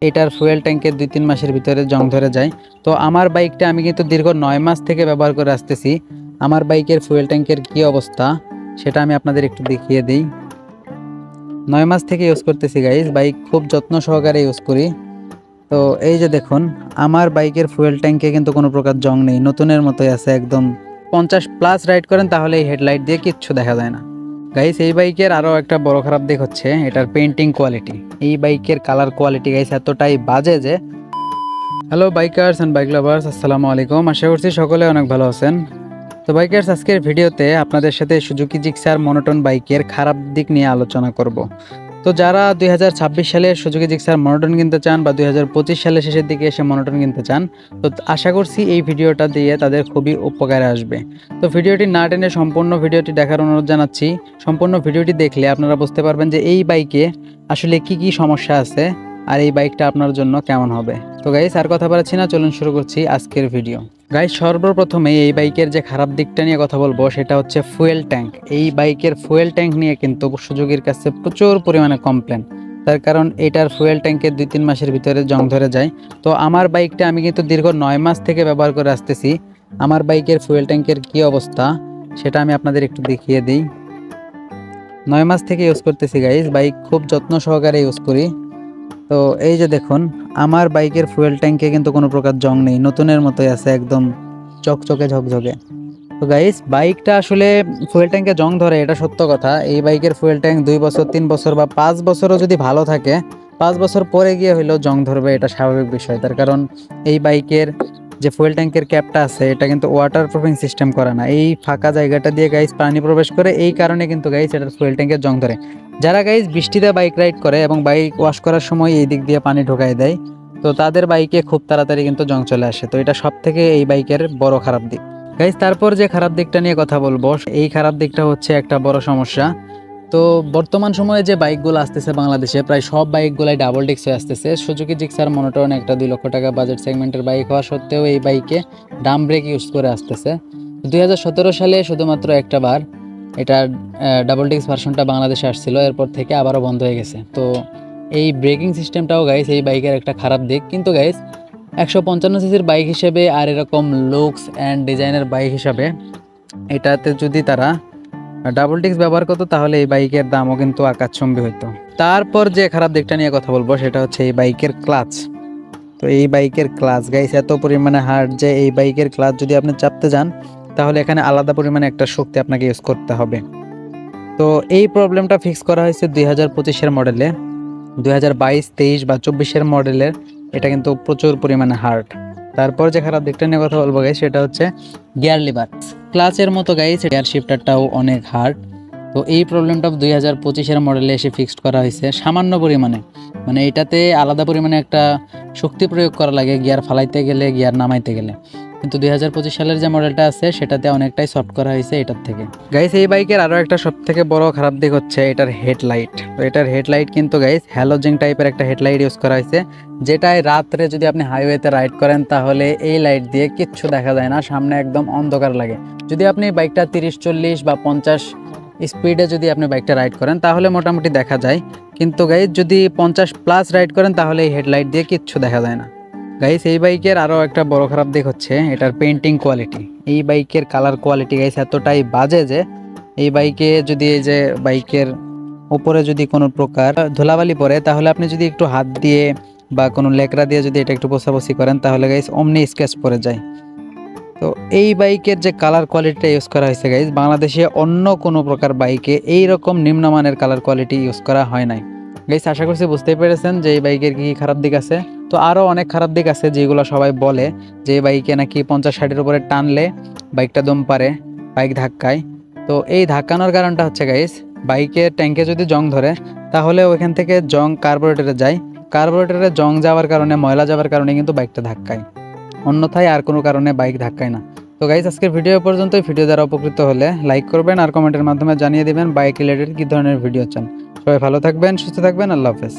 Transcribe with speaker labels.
Speaker 1: এটার ফুয়েল ট্যাঙ্কের ২-৩ মাসের ভিতরে জং ধরে যায়। তো আমার বাইকটা আমি কিন্তু দীর্ঘ ৯ মাস থেকে ব্যবহার করে আসতেছি। আমার বাইকের ফুয়েল ট্যাঙ্কের কী অবস্থা সেটা আমি আপনাদের একটু দেখিয়ে দিই। ৯ মাস থেকে ইউজ করতেছি গাইজ, বাইক খুব যত্ন সহকারে ইউজ করি। তো এই যে দেখুন, আমার বাইকের ফুয়েল ট্যাঙ্কে কিন্তু কোনো প্রকার জং নেই, নতুনের মতোই আছে একদম। 50+ রাইড করেন তাহলে এই হেডলাইট দিয়ে কিচ্ছু দেখা যায় না। গাইস, এই বাইকের আরও একটা বড় খারাপ দিক হচ্ছে এটার পেন্টিং কোয়ালিটি। এই বাইকের কালার কোয়ালিটি গাইস এতটাই বাজে যে। Hello bikers and bike lovers, আসসালামু আলাইকুম। আশা করছি সকলে অনেক ভালো আছেন। তো বাইকার্স, আজকের ভিডিওতে আপনাদের সাথে সুজুকি জিক্সার মনোটন বাইকের খারাপ দিক নিয়ে আলোচনা করব। তো যারা 2026 সালে সুজুকি জিক্সার মনোটন কিনতে চান বা 2025 সালের শেষের দিকে এসে মনোটন কিনতে চান, তো আশা করছি এই ভিডিওটা দিয়ে তাদের খুবই উপকারে আসবে। তো ভিডিওটি না টেনে সম্পূর্ণ ভিডিওটি দেখার অনুরোধ জানাচ্ছি। সম্পূর্ণ ভিডিওটি দেখলে আপনারা বুঝতে পারবেন যে এই বাইকে আসলে কি কি সমস্যা আছে আর এই বাইকটা আপনার জন্য কেমন হবে। তো গাইস, আর কথা বাড়াচ্ছি না, চলুন শুরু করছি আজকের ভিডিও। গাইস, সর্বপ্রথমে এই বাইকের যে খারাপ দিকটা নিয়ে কথা বলবো সেটা হচ্ছে ফুয়েল ট্যাঙ্ক। এই বাইকের ফুয়েল ট্যাঙ্ক নিয়ে কিন্তু সুজুকির কাছে প্রচুর পরিমাণে কমপ্লেন। তার কারণ এটার ফুয়েল ট্যাঙ্কের ২-৩ মাসের ভিতরে জং ধরে যায়। তো আমার বাইকটা আমি কিন্তু দীর্ঘ ৯ মাস থেকে ব্যবহার করে আসতেছি। আমার বাইকের ফুয়েল ট্যাঙ্কের কী অবস্থা সেটা আমি আপনাদের একটু দেখিয়ে দিই। ৯ মাস থেকে ইউজ করতেছি গাইজ, বাইক খুব যত্ন সহকারে ইউজ করি। তো এই যে দেখুন, আমার বাইকের ফুয়েল ট্যাঙ্কে কিন্তু কোনো প্রকার জং নেই, নতুনের মতোই আছে একদম চকচকে ঝকঝকে। তো গাইস, বাইকটা আসলে ফুয়েল ট্যাঙ্কে জং ধরে এটা সত্য কথা। এই বাইকের ফুয়েল ট্যাঙ্ক 2 বছর 3 বছর বা 5 বছরও যদি ভালো থাকে, 5 বছর পরে গিয়ে হইলেও জং ধরবে, এটা স্বাভাবিক বিষয়। তার কারণ এই বাইকের যে ফুয়েল ট্যাঙ্কের ক্যাপটা আছে এটা কিন্তু ওয়াটার প্রুফিং সিস্টেম করা না। এই ফাঁকা জায়গাটা দিয়ে গাইস পানি প্রবেশ করে, এই কারণে কিন্তু গাইস এটার ফুয়েল ট্যাঙ্কের জং ধরে। যারা গাইস বৃষ্টিতে বাইক রাইড করে এবং বাইক ওয়াশ করার সময় এই দিক দিয়ে পানি ঢোকায় দেয়, তো তাদের বাইকে খুব তাড়াতাড়ি কিন্তু জং চলে আসে। তো এটা সব থেকে এই বাইকের বড় খারাপ দিক। গাইস, তারপর যে খারাপ দিকটা নিয়ে কথা বলবো, এই খারাপ দিকটা হচ্ছে একটা বড় সমস্যা। তো বর্তমান সময়ে যে বাইকগুলো আসতেছে বাংলাদেশে, প্রায় সব বাইকগুলাই ডাবল ডিস্ক হয়ে আসতেছে। সুজুকি জিক্সার মনোটন একটা 2 লক্ষ টাকা বাজেট সেগমেন্টের বাইক হওয়া সত্ত্বেও এই বাইকে ডাম ব্রেক ইউজ করে আসতেছে। 2017 সালে শুধুমাত্র একটা বার এটা ডাবল ডিস্ক ভার্সনটা বাংলাদেশে আসছিল, এরপর থেকে আবারও বন্ধ হয়ে গেছে। তো এই ব্রেকিং সিস্টেমটাও গাইস এই বাইকের একটা খারাপ দিক। কিন্তু গাইস, 155 সিসির বাইক হিসেবে আর এরকম লুকস অ্যান্ড ডিজাইনের বাইক হিসাবে এটাতে যদি তারা ডাবল ডিস্ক ব্যবহার করতো তাহলে এই বাইকের দামও কিন্তু আকাশচুম্বী হইতো। তারপর যে খারাপ দিকটা নিয়ে কথা বলবো সেটা হচ্ছে এই বাইকের ক্লাচ। তো এই বাইকের ক্লাচ গাইস এত পরিমাণে হার্ড যে এই বাইকের ক্লাচ যদি আপনি চাপতে যান তাহলে এখানে আলাদা পরিমাণে একটা শক্তি আপনাকে ইউজ করতে হবে। তো এই প্রবলেমটা ফিক্স করা হয়েছে 2025-এর মডেলে। 2022, 23 বা 24-এর মডেলের এটা কিন্তু প্রচুর পরিমাণে হার্ড। তারপর যে খারাপ দিকটা নিয়ে কথা বলবো গাইস সেটা হচ্ছে গিয়ার লিভার। ক্লাচের মতো গাইস গিয়ার শিফটারটাও অনেক হার্ড। তো এই প্রবলেমটা 2025-এর মডেলে এসে ফিক্সড করা হয়েছে সামান্য পরিমাণে। মানে এটাতে আলাদা পরিমাণে একটা শক্তি প্রয়োগ করা লাগে গিয়ার ফালাইতে গেলে, গিয়ার নামাইতে গেলে। কিন্তু 2025 সালের যে মডেলটা আছে সেটাতে অনেকটাই সফট করা হয়েছে এটার থেকে। গাইস, এই বাইকের আরও একটা সব থেকে বড় খারাপ দিক হচ্ছে এটার হেডলাইট। তো এটার হেডলাইট কিন্তু গাইস হ্যালোজেন টাইপের একটা হেডলাইট ইউজ করা হয়েছে, যেটায় রাত্রে যদি আপনি হাইওয়েতে রাইড করেন তাহলে এই লাইট দিয়ে কিচ্ছু দেখা যায় না, সামনে একদম অন্ধকার লাগে। যদি আপনি বাইকটা 30, 40 বা 50 স্পিডে যদি আপনি বাইকটা রাইড করেন তাহলে মোটামুটি দেখা যায়। কিন্তু গাইস যদি 50+ রাইড করেন তাহলে এই হেডলাইট দিয়ে কিচ্ছু দেখা যায় না। গাইস, এই বাইকের আরও একটা বড় খারাপ দিক হচ্ছে এটার পেন্টিং কোয়ালিটি। এই বাইকের কালার কোয়ালিটি গাইস এতটাই বাজে যে এই বাইকে যদি এই যে বাইকের উপরে যদি কোনো প্রকার ধুলাবালি পড়ে তাহলে আপনি যদি একটু হাত দিয়ে বা কোনো লেকড়া দিয়ে যদি এটা একটু পোছাপোছি করেন তাহলে গাইস অমনি স্কেচ পড়ে যায়। তো এই বাইকের যে কালার কোয়ালিটিটা ইউজ করা হয়েছে গাইস, বাংলাদেশে অন্য কোনো প্রকার বাইকে এই রকম নিম্নমানের কালার কোয়ালিটি ইউজ করা হয় নাই। গাইস, আশা করছি বুঝতেই পেরেছেন যে এই বাইকের কী খারাপ দিক আছে। তো আরও অনেক খারাপ দিক আছে যেগুলো সবাই বলে যে এই বাইকে নাকি 50-60-এর উপরে টানলে বাইকটা দম পারে, বাইক ধাক্কায়। তো এই ধাক্কানোর কারণটা হচ্ছে গাইস, বাইকের ট্যাঙ্কে যদি জং ধরে তাহলে ওইখান থেকে জং কার্বোরেটরে যায়, কার্বোরেটরে জং যাওয়ার কারণে, ময়লা যাওয়ার কারণে কিন্তু বাইকটা ধাক্কায়, অন্যথায় আর কোনো কারণে বাইক ধাক্কায় না। তো গাইস, আজকের ভিডিও পর্যন্তই। ভিডিও দ্বারা উপকৃত হলে লাইক করবেন আর কমেন্টের মাধ্যমে জানিয়ে দেবেন বাইক রিলেটেড কী ধরনের ভিডিও চান। সবাই ভালো থাকবেন, সুস্থ থাকবেন, আল্লাহ হাফেজ।